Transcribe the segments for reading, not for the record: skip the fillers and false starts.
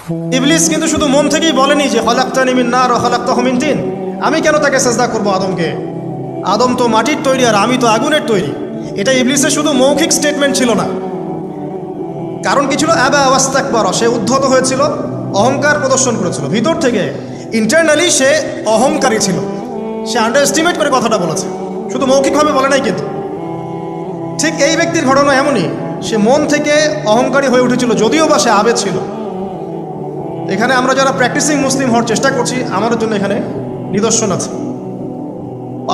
ইবলিস কিন্তু শুধু মন থেকেই বলেনি যে খলাকতানি মিন নার ওয়া খলাকতাহু মিন তিন, আমি কেন তাকে সেজদা করব আদমকে, আদম তো মাটির তৈরি আর আমি তো আগুনের তৈরি। এটা ইবলিসের শুধু মৌখিক স্টেটমেন্ট ছিল না, কারণ কি ছিল? আবা ওয়াস্তাকবার, সে উদ্ধত হয়েছিল, অহংকার প্রদর্শন করেছিল ভিতর থেকে। ইন্টারনালি সে অহংকারী ছিল, সে আন্ডার এস্টিমেট করে কথাটা বলেছে, শুধু মৌখিকভাবে বলে নাই। কিন্তু ঠিক এই ব্যক্তির ঘটনা এমনই, সে মন থেকে অহংকারী হয়ে উঠেছিল, যদিও বা সে আবেদ ছিল। এখানে আমরা যারা প্র্যাকটিসিং মুসলিম হওয়ার চেষ্টা করছি, আমাদের জন্য এখানে নিদর্শন আছে।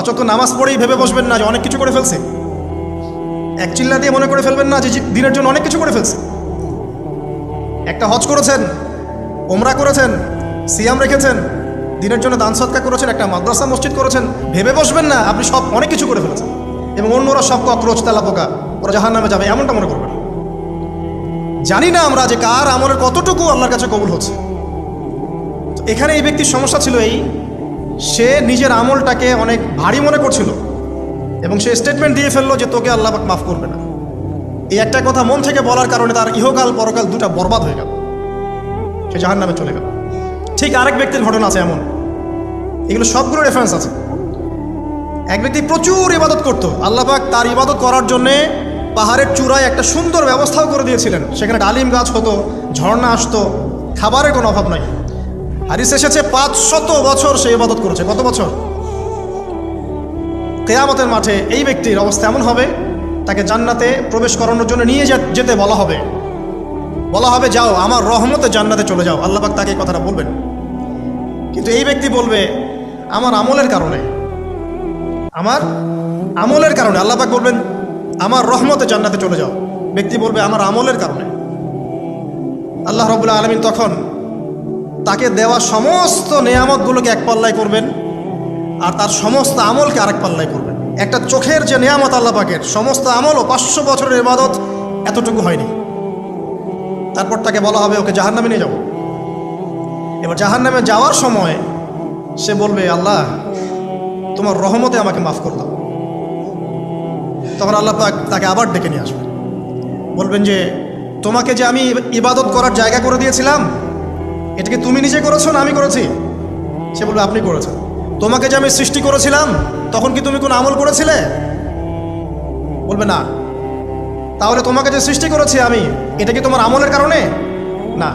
অচক্ষ নামাজ পড়েই ভেবে বসবেন না যে অনেক কিছু করে ফেলছে, এক চিল্লা দিয়ে মনে করে ফেলবেন না যে দিনের জন্য অনেক কিছু করে ফেলছে। একটা হজ করেছেন, ওমরা করেছেন, সিয়াম রেখেছেন, দিনের জন্য দান সদকা করেছেন, একটা মাদ্রাসা মসজিদ করেছেন, ভেবে বসবেন না আপনি সব অনেক কিছু করে ফেলেছেন এবং অন্যরা সব ককরোচ তেলাপোকা, ওরা জাহান্নামে যাবে, এমনটা মনে করবেন। জানি না আমরা যে কার আমলের কতটুকু আল্লাহর কাছে কবুল হচ্ছে। এখানে এই ব্যক্তির সমস্যা ছিল এই, সে নিজের আমলটাকে অনেক ভারী মনে করছিল এবং সে স্টেটমেন্ট দিয়ে ফেললো যে তোকে আল্লাহ পাক মাফ করবে না। এই একটা কথা মন থেকে বলার কারণে তার ইহকাল পরকাল দুটা বরবাদ হয়ে গেল, সে জাহান্নামে চলে গেল। ঠিক আরেক ব্যক্তির ঘটনা আছে এমন, এগুলো সবগুলো রেফারেন্স আছে। এক ব্যক্তি প্রচুর ইবাদত করতো, আল্লাহ পাক তার ইবাদত করার জন্যে পাহাড়ের চূড়ায় একটা সুন্দর ব্যবস্থাও করে দিয়েছিলেন, সেখানে ডালিম গাছ হতো, ঝর্ণা আসতো, খাবারের কোনো অভাব নাই। হাদিস এসেছে 500 বছর সে ইবাদত করেছে। কত বছর? কিয়ামতের মাঠে এই ব্যক্তির অবস্থা এমন হবে, তাকে জান্নাতে প্রবেশ করানোর জন্য নিয়ে যেতে বলা হবে যাও আমার রহমতে জান্নাতে চলে যাও। আল্লাহ পাক তাকে এই কথাটা বলবেন, কিন্তু এই ব্যক্তি বলবে আমার আমলের কারণে আল্লাহ পাক বলবেন আমার রহমতে জান্নাতে চলে যাও। ব্যক্তি বলবে আমার আমলের কারণে। আল্লাহ রাব্বুল আলামিন তখন তাকে দেওয়া সমস্ত নেয়ামতগুলোকে এক পাল্লায় করবেন আর তার সমস্ত আমলকে আরেক পাল্লায় করবেন। একটা চোখের যে নেয়ামত আল্লাহ পাকের, সমস্ত আমলও 500 বছরের ইবাদত এতটুকু হয়নি। তারপর তাকে বলা হবে ওকে জাহান্নামে নিয়ে যাও। এবার জাহান্নামে যাওয়ার সময় সে বলবে আল্লাহ তোমার রহমতে আমাকে মাফ করে দাও। তখন আল্লাহ পাক তাকে আবার ডেকে নিয়ে আসবেন, বলবেন যে তোমাকে যে আমি ইবাদত করার জায়গা করে দিয়েছিলাম, এটাকে তুমি নিজে করেছো না আমি করেছি? সে বলবে আপনি করেছেন। তোমাকে যে আমি সৃষ্টি করেছিলাম তখন কি তুমি কোনো আমল করেছিলে? বলবে না। তাহলে তোমাকে যে সৃষ্টি করেছি আমি, এটা কি তোমার আমলের কারণে? না।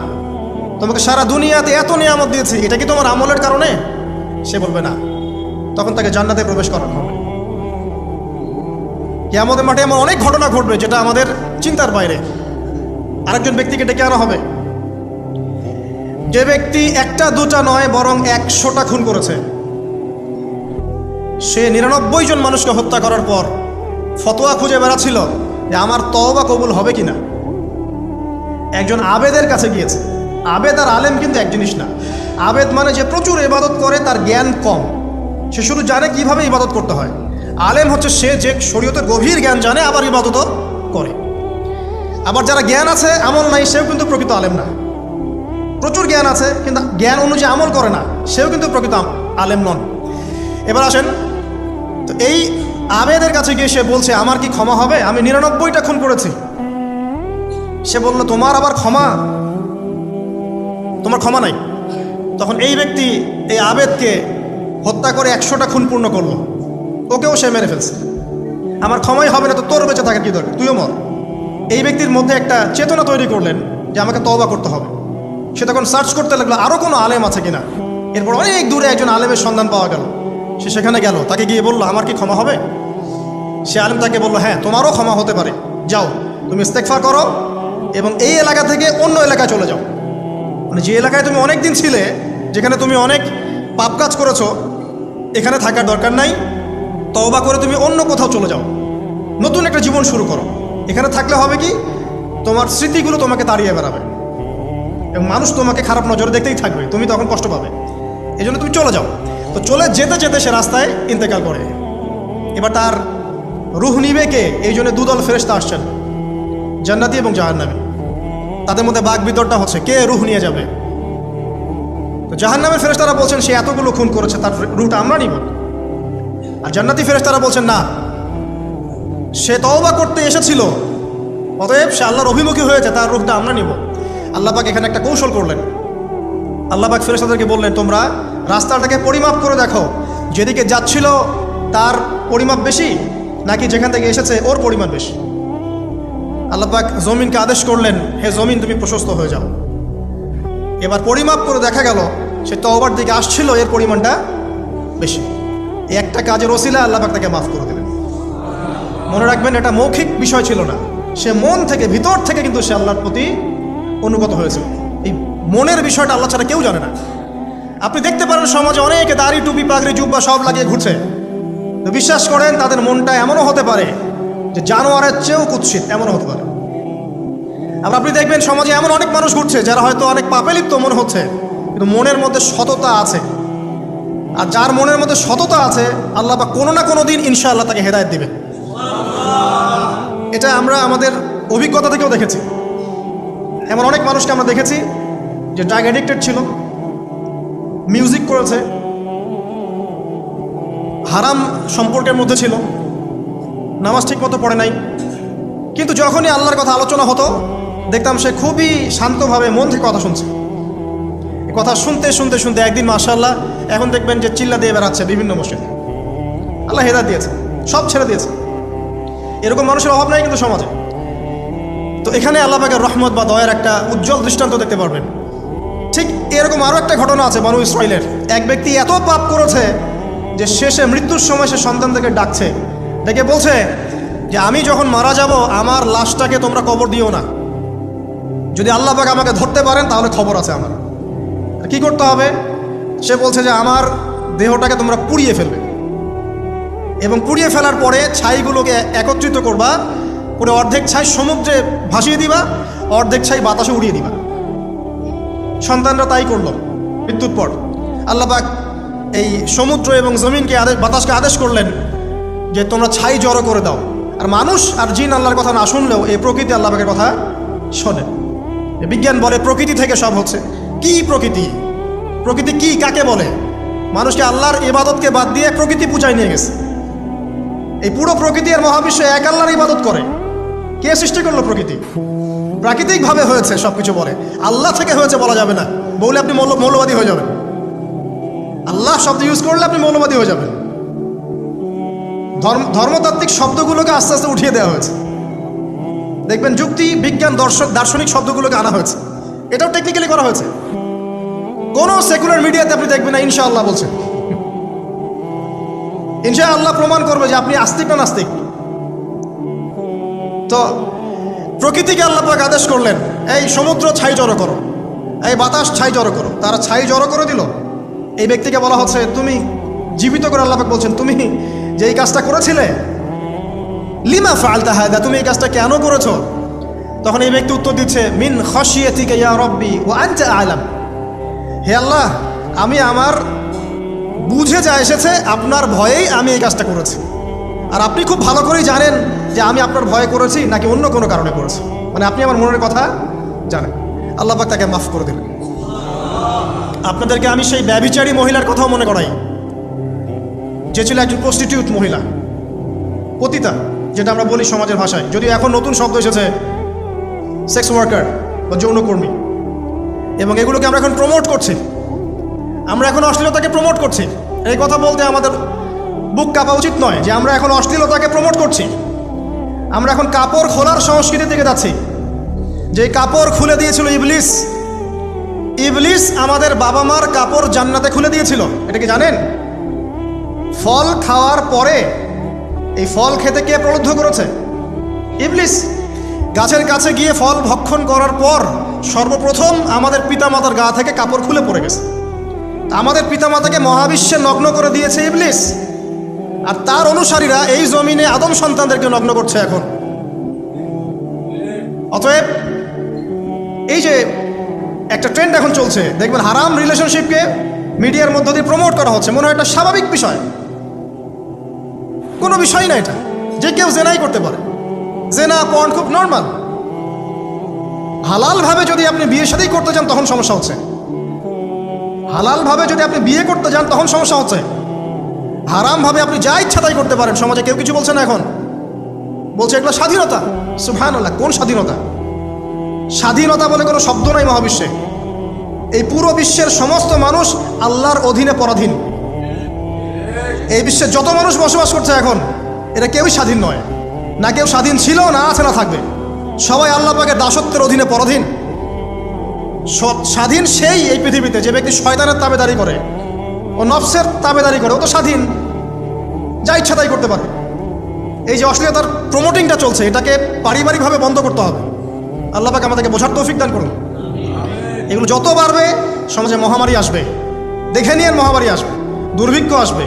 তোমাকে সারা দুনিয়াতে এত নিয়ামত দিয়েছি, এটা কি তোমার আমলের কারণে? সে বলবে না। তখন তাকে জান্নাতে প্রবেশ করানো হবে। কিয়ামতের মাঠে এমন অনেক ঘটনা ঘটবে যেটা আমাদের চিন্তার বাইরে। আরেকজন ব্যক্তিকে ডেকে আনা হবে, যে ব্যক্তি একটা দুটা নয় বরং 100টা খুন করেছে। সে 99 জন মানুষকে হত্যা করার পর ফতোয়া খুঁজে বেড়াচ্ছিল যে আমার তওবা কবুল হবে কিনা। একজন আবেদের কাছে গিয়েছে। আবেদ আর আলেম কিন্তু এক জিনিস না। আবেদ মানে যে প্রচুর ইবাদত করে, তার জ্ঞান কম, সে শুধু জানে কিভাবে ইবাদত করতে হয়। আলেম হচ্ছে সে যে শরীয়তের গভীর জ্ঞান জানে, আবার ইবাদতও করে। আবার যারা জ্ঞান আছে আমল নাই, সেও কিন্তু প্রকৃত আলেম না। প্রচুর জ্ঞান আছে কিন্তু জ্ঞান অনুযায়ী আমল করে না, সেও কিন্তু প্রকৃত আলেম নন। এবার আসেন তো, এই আবেদের কাছে গিয়ে সে বলছে আমার কি ক্ষমা হবে? আমি 99টা খুন করেছি। সে বলল তোমার আবার ক্ষমা? তোমার ক্ষমা নাই। তখন এই ব্যক্তি এই আবেদকে হত্যা করে 100টা খুন পূর্ণ করলো, ওকেও সে মেরে ফেলছে। আমার ক্ষমাই হবে না তো তোর বেঁচে থাকার কি দরকার, তুইও মর। এই ব্যক্তির মধ্যে একটা চেতনা তৈরি করলেন যে আমাকে তওবা করতে হবে। সে তখন সার্চ করতে লাগলো আরও কোনো আলেম আছে কিনা। এরপর অনেক দূরে একজন আলেমের সন্ধান পাওয়া গেল। সে সেখানে গেল, তাকে গিয়ে বলল আমার কি ক্ষমা হবে? সে আলেম তাকে বলল হ্যাঁ তোমারও ক্ষমা হতে পারে, যাও তুমি ইস্তেগফার করো এবং এই এলাকা থেকে অন্য এলাকায় চলে যাও। মানে যে এলাকায় তুমি অনেক দিন ছিলে, যেখানে তুমি অনেক পাপ কাজ করেছো, এখানে থাকার দরকার নাই। তওবা করে তুমি অন্য কোথাও চলে যাও, নতুন একটা জীবন শুরু করো। এখানে থাকলে হবে কি, তোমার স্মৃতিগুলো তোমাকে তাড়িয়ে বেড়াবে এবং মানুষ তোমাকে খারাপ নজরে দেখতেই থাকবে, তুমি তখন কষ্ট পাবে। এই জন্য তুমি চলে যাও। তো চলে যেতে যেতে সে রাস্তায় ইন্তেকাল করে। এবার তার রুহ নিবে কে? এই জন্য দুদল ফেরেশতা আসছেন, জান্নাতি এবং জাহান্নামী। তাদের মধ্যে বাক বিতরটা হচ্ছে কে রুহ নিয়ে যাবে। তো জাহান্নামের ফেরেশতারা বলছেন সে এতগুলো খুন করেছে, তার রুহটা আমরা নিব। আর জান্নাতি ফেরেশতারা বলছেন না, সে তওবা করতে এসেছিল, অতএব সে আল্লাহর অভিমুখী হয়েছে, তার রুহটা আমরা নিব। আল্লাহ পাক এখানে একটা কৌশল করলেন। আল্লাহ পাক ফেরেশতাদেরকে বললেন, তোমরা রাস্তাটাকে পরিমাপ করে দেখো, যেদিকে যাচ্ছিল তার পরিমাপ বেশি নাকি যেখান থেকে এসেছে ওর পরিমাণ বেশি। আল্লাহ পাক জমিনকে আদেশ করলেন, হে জমিন তুমি প্রশস্ত হয়ে যাও। এবার পরিমাপ করে দেখা গেল সে তওবার দিকে আসছিল, এর পরিমাণটা বেশি। এই একটা কাজের ওসিলা আল্লাহ পাক তাকে মাফ করে দিলেন। মনে রাখবেন, এটা মৌখিক বিষয় ছিল না, সে মন থেকে ভিতর থেকে কিন্তু সে আল্লাহর প্রতি অনুগত হয়েছিল। এই মনের বিষয়টা আল্লাহ ছাড়া কেউ জানে না। আপনি দেখতে পারেন সমাজে অনেকে দাড়ি টুপি পাগড়ি জুব্বা সব লাগিয়ে ঘুরছে, তো বিশ্বাস করেন তাদের মনটা এমনও হতে পারে যে জানোয়ারের চেয়েও কুৎসিত, এমনও হতে পারে। আবার আপনি দেখবেন সমাজে এমন অনেক মানুষ ঘুরছে যারা হয়তো অনেক পাপে লিপ্ত মনে হচ্ছে, কিন্তু মনের মধ্যে সততা আছে। আর যার মনের মধ্যে সততা আছে আল্লাহ বা কোনো না কোনো দিন ইনশাআল্লাহ তাকে হেদায়েত দিবে। এটা আমরা আমাদের অভিজ্ঞতা থেকেও দেখেছি। এমন অনেক মানুষকে আমরা দেখেছি যে ড্রাগ অ্যাডিক্টেড ছিল, মিউজিক করেছে, হারাম সম্পর্কের মধ্যে ছিল, নামাজ ঠিক মতো পড়ে নাই, কিন্তু যখনই আল্লাহর কথা আলোচনা হতো দেখতাম সে খুবই শান্তভাবে মন থেকে কথা শুনছে। কথা শুনতে শুনতে শুনতে একদিন মাশাআল্লাহ এখন দেখবেন যে চিল্লা দিয়ে বেড়াচ্ছে বিভিন্ন মসজিদে। আল্লাহ হেদায়েত দিয়েছে, সব ছেড়ে দিয়েছে। এরকম মানুষের অভাব নাই কিন্তু সমাজে। তো এখানে আল্লাহ পাকের রহমত বা দয়ার একটা উজ্জ্বল দৃষ্টান্ত দেখতে পারবেন। ঠিক এরকম আরও একটা ঘটনা আছে বনু ইসরাইলের। এক ব্যক্তি এত পাপ করেছে যে শেষে মৃত্যুর সময় সে সন্তানদেরকে ডাকছে, ডেকে বলছে যে আমি যখন মারা যাব আমার লাশটাকে তোমরা কবর দিও না, যদি আল্লাহ পাক আমাকে ধরতে পারেন তাহলে খবর আছে আমার। কি করতে হবে? সে বলছে যে আমার দেহটাকে তোমরা পুড়িয়ে ফেলবে এবং পুড়িয়ে ফেলার পরে ছাইগুলোকে একত্রিত করবা, করে অর্ধেক ছাই সমুদ্রে ভাসিয়ে দিবা, অর্ধেক ছাই বাতাসে উড়িয়ে দিবা। সন্তানরা তাই করলো। মৃত্যুর পর আল্লাহ পাক এই সমুদ্র এবং জমিনকে বাতাসকে আদেশ করলেন যে তোমরা ছাই জড়ো করে দাও। আর মানুষ আর জিন আল্লাহর কথা না শুনলেও এই প্রকৃতি আল্লাহ পাকের কথা শোনে। বিজ্ঞান বলে প্রকৃতি থেকে সব হচ্ছে। কি প্রকৃতি? প্রকৃতি কি, কাকে বলে? মানুষকে আল্লাহর ইবাদতকে বাদ দিয়ে প্রকৃতি পূজায় নিয়ে গেছে। এই পুরো প্রকৃতি আর মহাবিশ্ব এক আল্লাহর ইবাদত করে। কে সৃষ্টি করলো প্রকৃতি? প্রাকৃতিকভাবে হয়েছে সবকিছু বলে, আল্লাহ থেকে হয়েছে বলা যাবে না। বলে আপনি মৌলবাদী হয়ে যাবেন। আল্লাহ শব্দ ইউজ করলে আপনি মৌলবাদী হয়ে যাবেন। ধর্মতাত্ত্বিক শব্দগুলোকে আস্তে আস্তে উঠিয়ে দেওয়া হয়েছে। দেখবেন যুক্তি বিজ্ঞান দার্শনিক শব্দগুলোকে আনা হয়েছে। এটাও টেকনিক্যালি করা হয়েছে। কোনো সেকুলার মিডিয়াতে আপনি দেখবেন না ইনশাআল্লাহ বলছে। ইনশাআল্লাহ প্রমাণ করবে যে আপনি আস্তিক না নাস্তিক। তো প্রকৃতিকে আল্লাহ পাক আদেশ করলেন, এই সমুদ্র ছাই জড়ো করো, এই বাতাস ছাই জড়ো করো। তারা ছাই জড়ো করে দিল। এই ব্যক্তিকে বলা হচ্ছে তুমি জীবিত করে আল্লাহ পাক বলছেন তুমি যে এই কাজটা করেছিলে, লিমা ফাআলতা হাদা, তুমি এই কাজটা কেন করেছো? তখন এই ব্যক্তি উত্তর দিচ্ছে, মিন খাশিয়াতিকা ইয়া রাব্বি ওয়া আনতা আ'লাম। হে আল্লাহ, আমি আমার বুঝে যা এসেছে আপনার ভয়েই আমি এই কাজটা করেছি, আর আপনি খুব ভালো করেই জানেন যে আমি আপনার ভয়ে করেছি নাকি অন্য কোনো কারণে করেছি। মানে আপনি আমার মনের কথা জানেন। আল্লাহ পাক তাকে মাফ করে দিলেন। আপনাদেরকে আমি সেই ব্যভিচারী মহিলার কথাও মনে করাই, যে ছিল একজন প্রস্টিটিউট মহিলা, পতিতা, যেটা আমরা বলি সমাজের ভাষায়। যদিও এখন নতুন শব্দ এসেছে সেক্স ওয়ার্কার বা যৌনকর্মী, এবং এগুলোকে আমরা এখন প্রমোট করছি। আমরা এখন অশ্লীলতাকে প্রমোট করছি। এই কথা বলতে আমাদের বুক কাঁপা উচিত নয় যে আমরা এখন অশ্লীলতাকে প্রমোট করছি। আমরা এখন কাপড় খোলার সংস্কৃতির দিকে যাচ্ছি। যে কাপড় খুলে দিয়েছিল ইবলিস। ইবলিস আমাদের বাবা মার কাপড় জান্নাতে খুলে দিয়েছিল, এটা কি জানেন? ফল খাওয়ার পরে এই ফল খেতে কে প্রলুব্ধ করেছে? ইবলিস। গাছের কাছে গিয়ে ফল ভক্ষণ করার পর সর্বপ্রথম আমাদের পিতামাতার গা থেকে কাপড় খুলে পড়ে গেছে। আমাদের পিতামাতাকে মহাবিশ্বে নগ্ন করে দিয়েছে ইবলিস, আর তার অনুসারীরা এই জমিনে আদম সন্তানদেরকে নগ্ন করছে এখন। অতএব এই যে একটা ট্রেন্ড এখন চলছে, দেখবেন হারাম রিলেশনশিপকে মিডিয়ার মধ্য দিয়ে প্রমোট করা হচ্ছে। মনে হয় একটা স্বাভাবিক বিষয়, কোনো বিষয় না এটা, যে কেউ জেনাই করতে পারে। জেনা পর্ন খুব নর্মাল। হালালভাবে যদি আপনি বিয়ে শাদী করতে যান তখন সমস্যা হচ্ছে। হালালভাবে যদি আপনি বিয়ে করতে যান তখন সমস্যা হচ্ছে। হারামভাবে আপনি যা ইচ্ছা তাই করতে পারেন, সমাজে কেউ কিছু বলছে না। এখন বলছে এগুলো স্বাধীনতা। সুবহানাল্লাহ, কোন স্বাধীনতা? স্বাধীনতা বলে কোনো শব্দ নাই মহাবিশ্বে। এই পুরো বিশ্বের সমস্ত মানুষ আল্লাহর অধীনে পরাধীন। এই বিশ্বে যত মানুষ বসবাস করছে এখন, এরা কেউই স্বাধীন নয়, না কেউ স্বাধীন ছিল, না আছে, না থাকবে। সবাই আল্লাহ পাকের দাসত্বের অধীনে পরাধীন। স্বাধীন সেই এই পৃথিবীতে যে ব্যক্তি শয়তানের তাবেদারি করে, ও নফসের তাবেদারি করে, ও তো স্বাধীন, যা ইচ্ছা তাই করতে পারে। এই যে অশ্লীলতার প্রমোটিংটা চলছে, এটাকে পারিবারিকভাবে বন্ধ করতে হবে। আল্লাহ পাক আমাদেরকে বোঝার তৌফিক দান করুন। এগুলো যত বাড়বে সমাজে মহামারী আসবে, দেখে নিয়ে মহামারী আসবে, দুর্ভিক্ষ আসবে,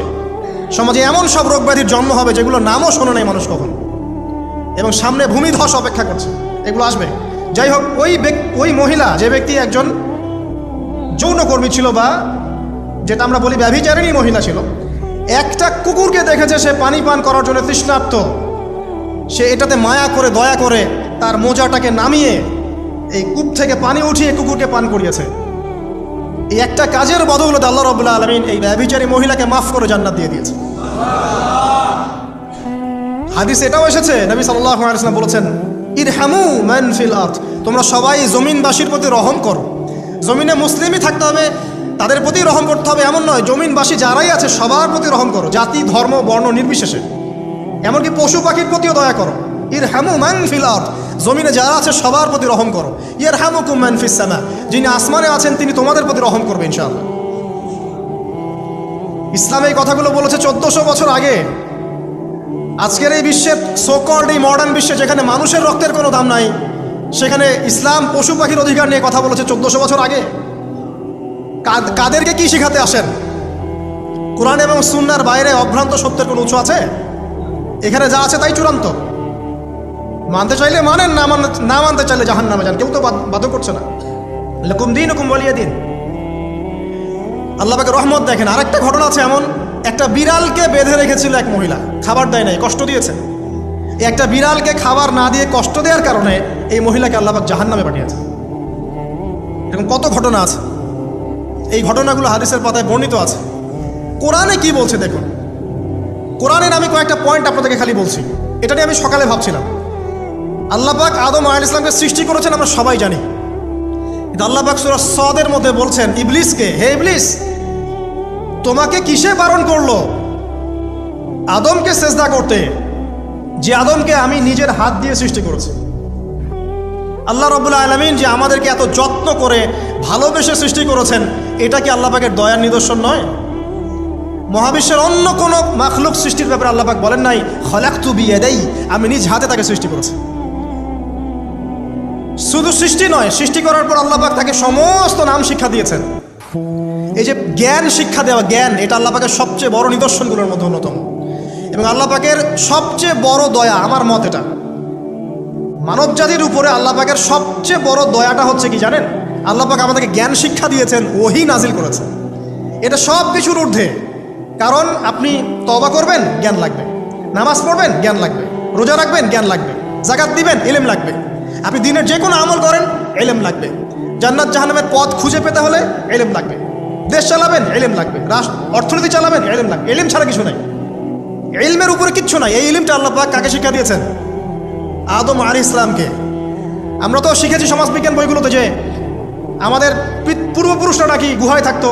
সমাজে এমন সব রোগ ব্যাধির জন্ম হবে যেগুলো নামও শোনে নাই মানুষ কখন, এবং সামনে ভূমিধস অপেক্ষা করছে, এগুলো আসবে। যাই হোক, ওই মহিলা, যে ব্যক্তি একজন যৌনকর্মী ছিল, বা যেটা আমরা বলি ব্যভিচারিণী মহিলা ছিল, একটা কুকুরকে দেখেছে সে পানি পান করার জন্য তৃষ্ণার্ত, সে এটাতে মায়া করে, দয়া করে তার মোজাটাকে নামিয়ে এই কূপ থেকে পানি উঠিয়ে কুকুরকে পান করিয়েছে। এই একটা কাজের বদৌলতে আল্লাহ রাব্বুল আলামিন এই ব্যভিচারী মহিলাকে মাফ করে জান্নাত দিয়ে দিয়েছে। হাদিসে এটাও এসেছে, নবী সাল্লাল্লাহু আলাইহি ওয়াসাল্লাম বলেছেন, ইরহামু মান ফিল আরদ, তোমরা সবাই জমিনবাসীর প্রতি রহম করো। জমিনে মুসলিমই থাকতে হবে, তাদের প্রতি রহম করতে হবে এমন নয়, জমিনবাসী যারাই আছে সবার প্রতি রহম করো, জাতি ধর্ম বর্ণ নির্বিশেষে, এমনকি পশু পাখির প্রতিও দয়া করো। ইরহামু মান ফিল আরদ, জমিনে যারা আছে সবার প্রতি রহম করো। ইয়ারহামুকুম মান ফিস সামা, যিনি আসমানে আছেন তিনি তোমাদের প্রতি রহম করবে ইনশাআল্লাহ। ইসলাম এই কথাগুলো বলেছে 1400 বছর আগে। আজকের এই বিশ্বের সোকল্ড এই মডার্ন বিশ্বে, যেখানে মানুষের রক্তের কোনো দাম নাই, সেখানে ইসলাম পশু পাখির অধিকার নিয়ে কথা বলেছে 1400 বছর আগে। কাদেরকে কি শিখাতে আসেন? কোরআন এবং সুন্নাহর বাইরে অভ্রান্ত সত্যের কোনো উৎস আছে? এখানে যা আছে তাই চূড়ান্ত। মানতে চাইলে মানেন, না মানতে চাইলে জাহান্নামে যান, কেউ তো বাধ্য করছে না। লাকুম দীনুকুম ওয়ালিয়া দিন। আল্লাহ পাকের রহমত দেখেন। আরেকটা ঘটনা আছে এমন, একটা বিড়ালকে বেঁধে রেখেছিল এক মহিলা, খাবার দেয় নাই, কষ্ট দিয়েছে। একটা বিড়ালকে খাবার না দিয়ে কষ্ট দেওয়ার কারণে এই মহিলাকে আল্লাহ পাক জাহান্নামে পাঠিয়েছে। এরকম কত ঘটনা আছে, এই ঘটনাগুলো হাদিসের পাতায় বর্ণিত আছে। কোরআনে কি বলছে দেখুন। কোরআনের আমি কয়েকটা পয়েন্ট আপনাদেরকে খালি বলছি, এটা নিয়ে আমি সকালে ভাবছিলাম। আল্লাহ পাক আদম আলাইহিস সালামকে সৃষ্টি করেছেন আমরা সবাই জানি, কিন্তু আল্লাহ পাক সূরা সদের মধ্যে বলছেন ইবলিসকে, হে ইবলিস, তোমাকে কিসে বারণ করলো আদমকে সেজদা করতে, যে আদমকে আমি নিজের হাত দিয়ে সৃষ্টি করেছি। আল্লাহ রাব্বুল আলামিন যে আমাদেরকে এত যত্ন করে ভালোবেসে সৃষ্টি করেছেন, এটা কি আল্লাহ পাকের দয়ার নিদর্শন নয়? মহাবিশ্বের অন্য কোনো মাখলুক সৃষ্টির ব্যাপারে আল্লাহ পাক বলেন নাই খলাকতু বিয়াদাই, আমি নিজ হাতে তাকে সৃষ্টি করেছি। শুধু সৃষ্টি নয়, সৃষ্টি করার পর আল্লাহ পাক তাকে সমস্ত নাম শিক্ষা দিয়েছেন। এই যে জ্ঞান শিক্ষা দেওয়া, জ্ঞান, এটা আল্লাহ পাকের সবচেয়ে বড় নিদর্শনগুলোর মধ্যে অন্যতম। এবং আল্লাহ পাকের সবচেয়ে বড় দয়া, আমার মত এটা, মানব জাতির উপরে আল্লাহ পাকের সবচেয়ে বড় দয়াটা হচ্ছে কি জানেন? আল্লাহ পাক আমাদেরকে জ্ঞান শিক্ষা দিয়েছেন, ওহী নাজিল করেছেন। এটা সব কিছুর ঊর্ধ্বে। কারণ আপনি তওবা করবেন, জ্ঞান লাগবে। নামাজ পড়বেন, জ্ঞান লাগবে। রোজা রাখবেন, জ্ঞান লাগবে। যাকাত দিবেন, ইলম লাগবে। আপনি দিনের যে কোনো আমল করেন, ইলম লাগবে। জান্নাত জাহান্নামের পথ খুঁজে পেতে হলে ইলম লাগবে। দেশ চালাবেন, ইলম লাগবে। অর্থনীতি চালাবেন, ইলম লাগবে। ইলম ছাড়া কিছু নাই, ইলমের উপরে কিচ্ছু নাই। এই ইলমটা আল্লাহ পাক কাকে শিক্ষা দিয়েছেন? আদম আলাইহিস সালামকে। আমরা তো শিখেছি সমাজবিজ্ঞান বইগুলোতে যে আমাদের পূর্বপুরুষরা নাকি গুহায় থাকতো,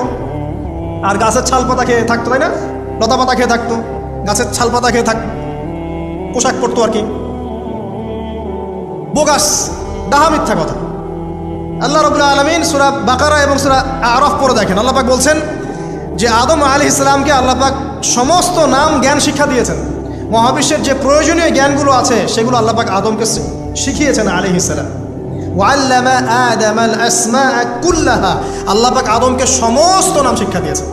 আর গাছের ছাল পাতা খেয়ে থাকতো, তাই না? লতা পাতা খেয়ে থাকতো, গাছের ছাল পাতা খেয়ে পোশাক পরতো আর কি। বোগাস, ডাহা, মিথ্যা কথা। আল্লাহ রাব্বুল আলামিন সূরা বাকারা এবং সূরা আরাফ পড়ে দেখেন, আল্লাহ পাক বলছেন যে আদম আলাইহিস সালামকে আল্লাহ পাক সমস্ত নাম জ্ঞান শিক্ষা দিয়েছেন। মহাবিশ্বের যে প্রয়োজনীয় জ্ঞানগুলো আছে সেগুলো আল্লাহ পাক আদমকে শিখিয়েছেন আলাইহিস সালাম। ওয়াল্লামা আদামাল আসমাআ কুল্লাহা, আল্লাহ পাক আদমকে সমস্ত নাম শিক্ষা দিয়েছেন।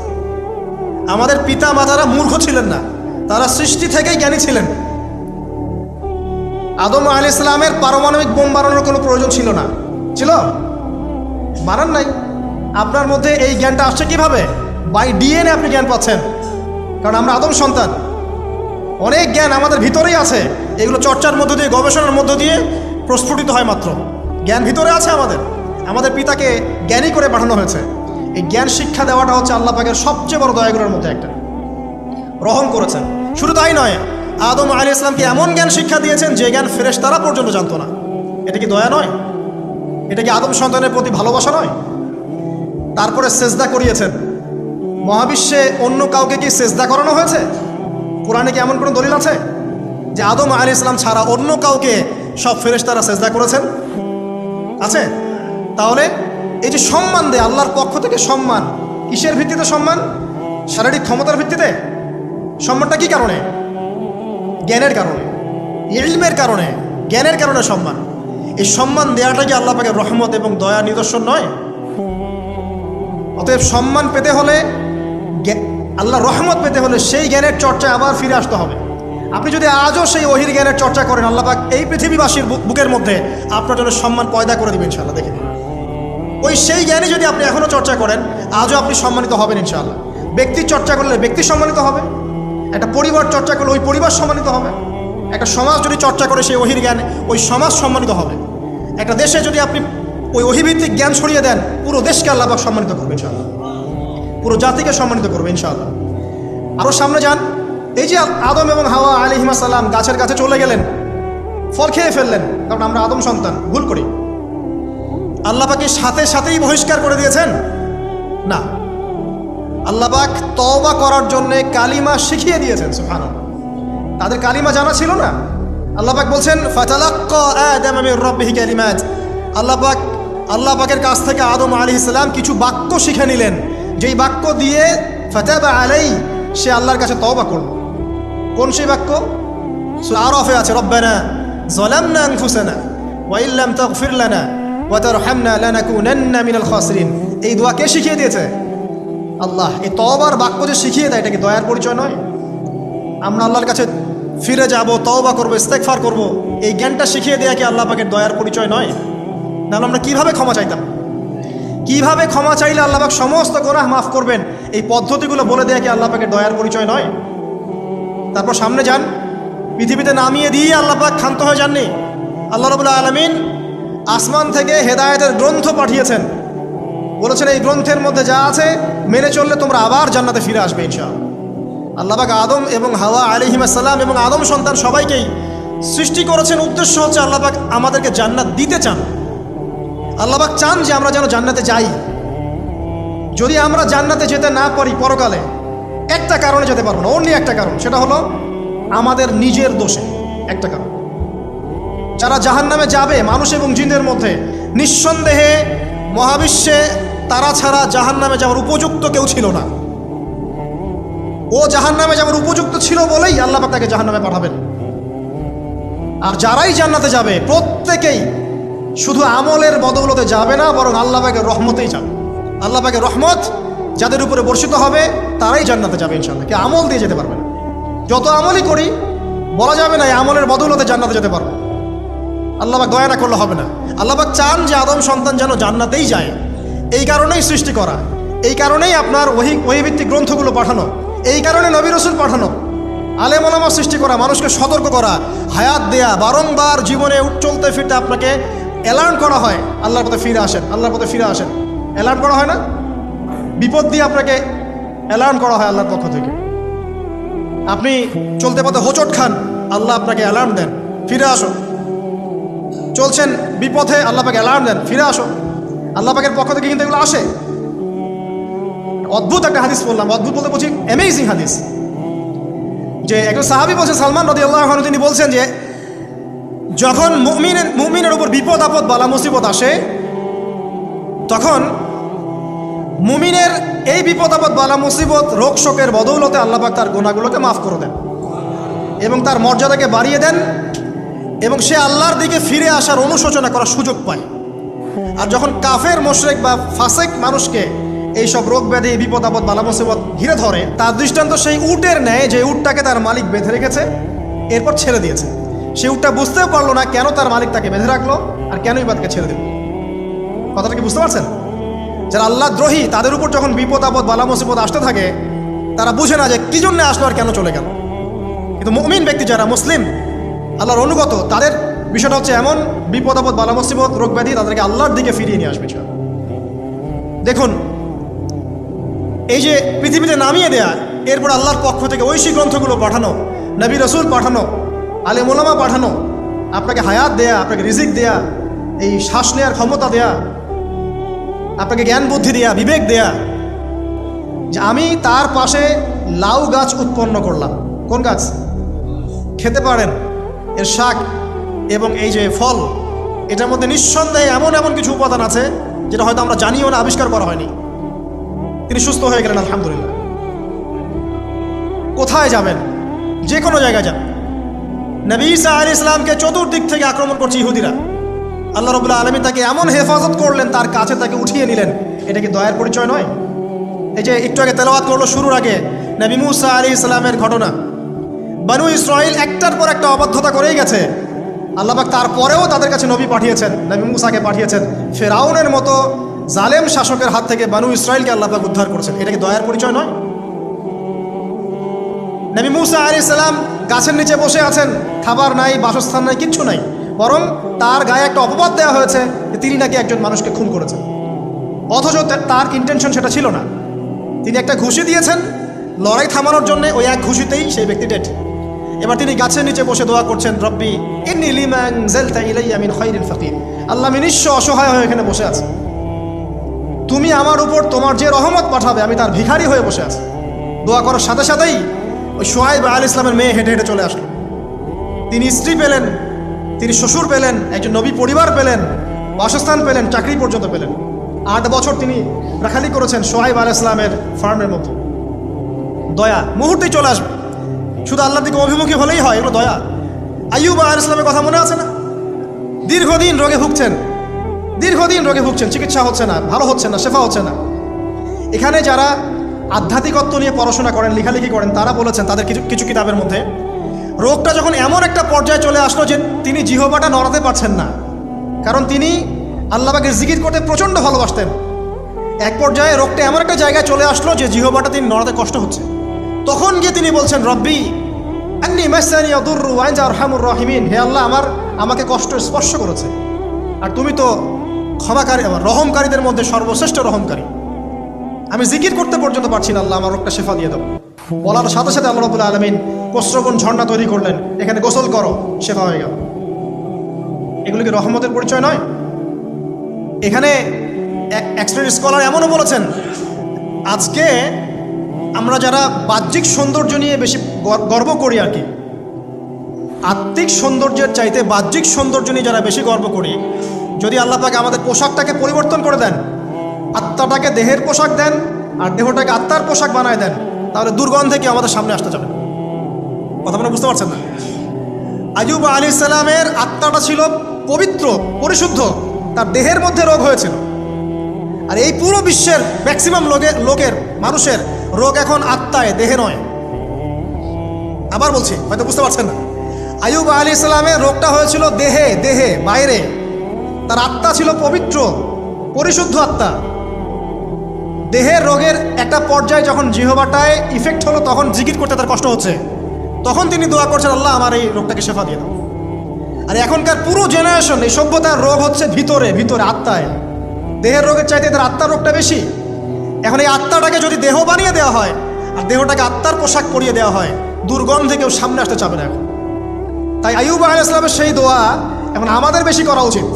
আমাদের পিতা মাতারা মূর্খ ছিলেন না, তারা সৃষ্টি থেকেই জ্ঞানী ছিলেন। আদম আলাইহিস সালামের পারমাণবিক বোম বানানোর কোনো প্রয়োজন ছিল না, ছিল? বানান নাই। আপনার মধ্যে এই জ্ঞানটা আসছে কিভাবে? বাই ডিএনএ আপনি জ্ঞান পাচ্ছেন, কারণ আমরা আদম সন্তান। অনেক জ্ঞান আমাদের ভিতরেই আছে, এগুলো চর্চার মধ্য দিয়ে, গবেষণার মধ্য দিয়ে প্রস্ফুটিত হয় মাত্র। জ্ঞান ভিতরে আছে আমাদের, আমাদের পিতাকে জ্ঞানী করে পাঠানো হয়েছে। এই জ্ঞান শিক্ষা দেওয়াটা হচ্ছে আল্লাহ পাকের সবচেয়ে বড় দয়াগুলোর মধ্যে একটা। রহম করেছেন। শুধু তাই নয়, আদম আলাইহিস সালামকে এমন জ্ঞান শিক্ষা দিয়েছেন যে জ্ঞান ফেরেশতারা পর্যন্ত জানতো না। এটা কি দয়া নয়? এটা কি আদম সন্তানের প্রতি ভালোবাসা নয়? তারপরে সেজদা করিয়েছেন। মহাবিশ্বে অন্য কাউকে কি সেজদা করানো হয়েছে? কোরআনে কি এমন কোনো দলিল আছে যে আদম আলাইহিস সালাম ছাড়া অন্য কাউকে সব ফেরেশতারা সেজদা করেছেন? আছে? তাহলে এই যে সম্মান দেয় আল্লাহর পক্ষ থেকে, সম্মান কিসের ভিত্তিতে? সম্মান শারীরিক ক্ষমতার ভিত্তিতে। সম্মানটা কি কারণে? জ্ঞানের কারণে, ইলমের কারণে, জ্ঞানের কারণে সম্মান। এই সম্মান দেওয়াটা কি আল্লাহ পাকের রহমত এবং দয়া নিদর্শন নয়? অতএব সম্মান পেতে হলে, আল্লাহ রহমত পেতে হলে সেই জ্ঞানের চর্চায় আবার ফিরে আসতে হবে। আপনি যদি আজও সেই ওহির জ্ঞানের চর্চা করেন, আল্লাহ পাক এই পৃথিবীবাসীর বুকের মধ্যে আপনার জন্য সম্মান পয়দা করে দিবেন ইনশাআল্লাহ। দেখে ওই সেই জ্ঞানে যদি আপনি এখনও চর্চা করেন, আজও আপনি সম্মানিত হবেন ইনশাআল্লাহ। ব্যক্তির চর্চা করলে ব্যক্তি সম্মানিত হবে, একটা পরিবার চর্চা করলে ওই পরিবার সম্মানিত হবে, একটা সমাজ যদি চর্চা করে সেই ওহির জ্ঞান, ওই সমাজ সম্মানিত হবে। একটা দেশে যদি আপনি ওই ওহিভিত্তিক জ্ঞান ছড়িয়ে দেন, পুরো দেশকে আল্লাহ পাক সম্মানিত করবে ইনশাআল্লাহ, পুরো জাতিকে সম্মানিত করবে ইনশাআল্লাহ। আরও সামনে যান। এই যে আদম এবং হাওয়া আলাইহিস সালাম গাছের কাছে চলে গেলেন, ফল খেয়ে ফেললেন, কারণ আমরা আদম সন্তান, ভুল করি। আল্লাহ পাক সাথে সাথেই বহিষ্কার করে দিয়েছেন? না, আল্লাহ পাক তওবা করার জন্য কালিমা শিখিয়ে দিয়েছেন। সুবহানাল্লাহ, তাদের কালিমা জানা ছিল না। আল্লাহ পাক বলছেন ফাতালাক্কা আদাম মির রাব্বিহি কালিমাত। আল্লাহ পাকের কাছ থেকে আদম আলাইহিস সালাম কিছু বাক্য শিখে নিলেন, যেই বাক্য দিয়ে ফাতাবা আলাই, সে আল্লাহর কাছে তওবা করল। কোন সেই বাক্য? সূরা আরাফে আছে, রব্বানা যালামনা আনফুসানা ওয়া ইল্লাম তাগফির লানা ওয়া তারহামনা লানাকুনান্না মিনাল খাসিরিন। এই দোয়া কে শিখিয়ে দিয়েছে? আল্লাহ। এই তওবার বাক্য যে শিখিয়ে দেয়, এটা কি দয়ার পরিচয় নয়? আমরা আল্লাহর কাছে ফিরে যাব, তওবা করবো, ইস্তেগফার করব, এই জ্ঞানটা শিখিয়ে দেয়া কি আল্লাহ পাকের দয়ার পরিচয় নয়? তাহলে আমরা কিভাবে ক্ষমা চাইতাম? কিভাবে ক্ষমা চাইলে আল্লাহ পাক সমস্ত গুনাহ মাফ করবেন, এই পদ্ধতিগুলো বলে দেয়া কি আল্লাহ পাকের দয়ার পরিচয় নয়? তারপর সামনে যান। পৃথিবীতে নামিয়ে দিয়ে আল্লাহ পাক ক্ষান্ত হয়ে যাননি। আল্লাহ রাব্বুল আলামিন আসমান থেকে হেদায়েতের গ্রন্থ পাঠিয়েছেন, বলেছেন এই গ্রন্থের মধ্যে যা আছে মেনে চললে তোমরা আবার জান্নাতে ফিরে আসবে ইনশাআল্লাহ। আল্লাহ পাক আদম এবং হাওয়া আলাইহিস সালাম এবং আদম সন্তান সবাইকেই সৃষ্টি করেছেন। উদ্দেশ্য হচ্ছে আল্লাহ পাক আমাদেরকে জান্নাত দিতে চান। আল্লাহ পাক চান যে আমরা যেন জান্নাতে যাই। যদি আমরা জান্নাতে যেতে না পারি পরকালে, একটা কারণে যেতে পারবো না, অনলি একটা কারণ, সেটা হলো আমাদের নিজের দোষে। একটা কারণ। যারা জাহান্নামে যাবে মানুষ এবং জিনদের মধ্যে, নিঃসন্দেহে মহাবিশ্বে তারা ছাড়া জাহান্নামে যাওয়ার উপযুক্ত কেউ ছিল না। ও জাহান্নামে যাওয়ার উপযুক্ত ছিল বলেই আল্লাহ পাক তাকে জাহান্নামে পাঠাবেন। আর যারাই জান্নাতে যাবে প্রত্যেকেই শুধু আমলের বদৌলতে যাবে না, বরং আল্লাহ পাকের রহমতেই যাবে। আল্লাহ পাকের রহমত যাদের উপরে বর্ষিত হবে তারাই জান্নাতে যাবে ইনশাআল্লাহ। কে আমল দিয়ে যেতে পারবে না। যত আমলই করি বলা যাবে না এই আমলের বদৌলতে জান্নাতে যেতে পারবে। আল্লাহ পাক দয়া না করলে হবে না। আল্লাহ পাক চান যে আদম সন্তান যেন জান্নাতেই যায়। এই কারণেই সৃষ্টি করা, এই কারণেই আপনার ওহীভিত্তিক গ্রন্থগুলো পাঠানো, এই কারণে নবী রাসূল পাঠানো, আলেম ওলামা সৃষ্টি করা, মানুষকে সতর্ক করা, হায়াত দেয়া, বারংবার জীবনে চলতে ফিরতে আপনাকে অ্যালার্ম করা হয় আল্লাহর পথে ফিরে আসেন, আল্লাহর পথে ফিরে আসেন। অ্যালার্ম করা হয় না? বিপদ দিয়ে আপনাকে অ্যালার্ম করা হয় আল্লাহর পক্ষ থেকে। আপনি চলতে পথে হোঁচট খান, আল্লাহ আপনাকে অ্যালার্ম দেন, ফিরে আসো। চলছেন বিপথে, আল্লাহ পাকে অ্যালার্ম দেন, ফিরে আসো। আল্লাহ পাকের পক্ষ থেকে কিন্তু এগুলো আসে। অদ্ভুত একটা হাদিস বললাম, অদ্ভুত বলতে বলছি অ্যামেজিং হাদিস, যে একজন সাহাবী বলছেন, সালমান রাদিয়াল্লাহু আনহু, তিনি বলছেন যে যখন মুমিনের উপর বিপদ আপদ বালা মুসিবত আসে, তখন মুমিনের এই বিপদ আপদ বালা মুসিবত রোগ শোকের বদৌলতে আল্লাহ পাক তার গুনাহগুলোকে মাফ করে দেন এবং তার মর্যাদাকে বাড়িয়ে দেন, এবং সে আল্লাহর দিকে ফিরে আসার অনুশোচনা করার সুযোগ পায়। আর যখন কাফের মুশরিক বা ফাসিক মানুষকে এইসব রোগ ব্যাধি, বিপদ আপদ বালা মুসিবত ঘিরে ধরে, তার দৃষ্টান্ত সেই উটের ন্যায় যে উটটাকে তার মালিক বেঁধে রেখেছে, এরপর ছেড়ে দিয়েছে। সেই উটটা বুঝতেও পারলো না কেন তার মালিক তাকে বেঁধে রাখলো আর কেনই বা তাকে ছেড়ে দিল। কথাটা কি বুঝতে পারছেন? যারা আল্লাহ দ্রোহী, তাদের উপর যখন বিপদ আপদ বালা মুসিবত আসতে থাকে, তারা বুঝে না যে কি জন্য আসলো আর কেন চলে গেল। কিন্তু মুমিন ব্যক্তি যারা মুসলিম, আল্লাহর অনুগত, তাদের বিষয়টা হচ্ছে এমন, বিপদ আপদ বালা মুসিবত রোগ ব্যাধি তাদেরকে আল্লাহর দিকে ফিরিয়ে নিয়ে আসবে। দেখুন, এই যে পৃথিবীতে নামিয়ে দেয়া, এরপর আল্লাহর পক্ষ থেকে ঐশী গ্রন্থগুলো পাঠানো, নবী রাসূল পাঠানো, আলেম ওলামা পাঠানো, আপনাকে হায়াত দেয়া, আপনাকে রিজিক দেয়া, এই শ্বাস নেওয়ার ক্ষমতা দেয়া, আপনাকে জ্ঞান বুদ্ধি দেয়া, বিবেক দেয়া, যে আমি তার পাশে লাউ গাছ উৎপন্ন করলাম। কোন গাছ? খেতে পারেন, এর শাক এবং এই যে ফল, এটার মধ্যে নিঃসন্দেহে এমন এমন কিছু উপাদান আছে যেটা হয়তো আমরা জানিও না, আবিষ্কার করা হয়নি। তিনি সুস্থ হয়ে গেলেন, আলহামদুলিল্লাহ। কোথায় যাবেন? যে কোনো জায়গায় যান। নবী ঈসা আলাইহিস সালামকে চতুর্দিক থেকে আক্রমণ করছে ইহুদিরা। আল্লাহ রাব্বুল আলামিন তাকে এমন হেফাজত করলেন, তার কাছে তাকে উঠিয়ে নিলেন। এটা কি দয়ার পরিচয় নয়? এই যে একটু আগে তেলাওয়াত করলো শুরুর আগে নবী মুসা আলাইহিস সালামের ঘটনা। বনু ইসরাইল একটার পর একটা অবাধ্যতা করেই গেছে। আল্লাহ পাক তারপরেও তাদের কাছে নবী পাঠিয়েছেন, নবী মুসাকে পাঠিয়েছেন। ফেরাউনের মতো জালেম শাসকের হাত থেকে বনু ইসরাইলকে আল্লাহ পাক উদ্ধার করেছেন। এটা কি দয়ার পরিচয় নয়? নবী মুসা আলাইহিস সালাম গাছের নিচে বসে আছেন, খাবার নাই, বাসস্থান নাই, কিচ্ছু নাই, বরং তার গায়ে একটা অপবাদ দেওয়া হয়েছে যে তিনি নাকি একজন মানুষকে খুন করেছেন, অথচ তার ইন্টেনশন সেটা ছিল না। তিনি একটা ঘুষি দিয়েছেন লড়াই থামানোর জন্য, ওই এক ঘুষিতেই সেই ব্যক্তি ডেড। এবার তিনি গাছের নিচে বসে দোয়া করছেন, রব্বি ইন্নী লিমা আনজালতা ইলাইয়া মিন খাইরিন ফাকির। আল্লাহ, আমি নিঃস্ব অসহায় হয়ে এখানে বসে আছি, তুমি আমার উপর তোমার যে রহমত পাঠাবে আমি তার ভিখারি হয়ে বসে আছি। দোয়া করার সাথে সাথেই ওই শুআয়ব আলাইহিস সালামের মেয়ে হেঁটে হেঁটে চলে আসলো। তিনি স্ত্রী পেলেন, তিনি শ্বশুর পেলেন, একজন নবী পরিবার পেলেন, বাসস্থান পেলেন, চাকরি পর্যন্ত পেলেন। 8 বছর তিনি রাখালি করেছেন শুআয়ব আলাইহিস সালামের ফার্মের মতো। দয়া মুহূর্তেই চলে আসবে, শুধু আল্লাহর দিকে অভিমুখী হলেই হয়, এগুলো দয়া। আইয়ুব আলাইহিস সালামের কথা মনে আছে না? দীর্ঘদিন রোগে ভুগছেন, চিকিৎসা হচ্ছে না, ভালো হচ্ছে না, শেফা হচ্ছে না। এখানে যারা আধ্যাত্মিকত্ব নিয়ে পড়াশোনা করেন, লেখালেখি করেন, তারা বলেছেন তাদের কিছু কিতাবের মধ্যে, রোগটা যখন এমন একটা পর্যায়ে চলে আসলো যে তিনি জিহ্বাটা নড়াতে পারছেন না, কারণ তিনি আল্লাহ পাকের জিকির করতে প্রচণ্ড ভালোবাসতেন। এক পর্যায়ে রোগটা এমন একটা জায়গায় চলে আসলো যে জিহ্বাটা তিনি নড়াতে কষ্ট হচ্ছে। তখন গিয়ে তিনি বলছেন, রব্বি আন্নী মাসানি ইয়াদুররু ওয়া আনতা আরহামুর রাহিমিন। হে আল্লাহ, আমাকে কষ্ট স্পর্শ করেছে, আর তুমি তো ক্ষমাকারী, রহমকারীদের মধ্যে সর্বশ্রেষ্ঠ রহমকারী। আমি জিকির করতে পর্যন্ত পারছি না, আল্লাহ আমার রোগটা শেফা দিয়ে দাও। বলার সাথে সাথে আল্লাহ রাব্বুল আলামিন কোসরবন ঝর্ণা তৈরি করলেন, এখানে গোসল করো, শেফা হয়ে গেল। এগুলো কি রহমতের পরিচয় নয়? এখানে এক্সপার্ট স্কলার এমনও বলেছেন, আজকে আমরা যারা বাহ্যিক সৌন্দর্য নিয়ে বেশি গর্ব করি আর কি, আত্মিক সৌন্দর্যের চাইতে বাহ্যিক সৌন্দর্য নিয়ে যারা বেশি গর্ব করি, যদি আল্লাহ পাক আমাদের পোশাকটাকে পরিবর্তন করে দেন, আত্মাটাকে দেহের পোশাক দেন আর দেহটাকে আত্মার পোশাক বানায় দেন, তাহলে দুর্গন্ধে কি আমাদের সামনে আসতে যাবে? কথা মানে বুঝতে পারছেন না? আইয়ুব আলাইহিস সালামের আত্মাটা ছিল পবিত্র, পরিশুদ্ধ, তার দেহের মধ্যে রোগ হয়েছিল। আর এই পুরো বিশ্বের ম্যাক্সিমাম মানুষের রোগ এখন আত্মায়, দেহে নয়। আবার বলছি, হয়তো বুঝতে পারছেন না। আইয়ুব আলাইহিস সালামের রোগটা হয়েছিল দেহে, বাইরে। তার আত্মা ছিল পবিত্র, পরিশুদ্ধ আত্মা। দেহের রোগের একটা পর্যায়ে যখন জিহ্বাটায় ইফেক্ট হলো, তখন জিকির করতে তার কষ্ট হচ্ছে, তখন তিনি দোয়া করছেন, আল্লাহ আমার এই রোগটাকে শেফা দিয়ে দাও। আর এখনকার পুরো জেনারেশন, এই সভ্যতার রোগ হচ্ছে ভিতরে আত্মায়। দেহের রোগের চাইতে তার আত্মার রোগটা বেশি। এখন এই আত্মাটাকে যদি দেহ বানিয়ে দেওয়া হয় আর দেহটাকে আত্মার পোশাক পরিয়ে দেওয়া হয়, দুর্গন্ধে কেউ সামনে আসতে চাবে না এখন। তাই আইয়ুব আলাইহিস সালামের সেই দোয়া এখন আমাদের বেশি করা উচিত।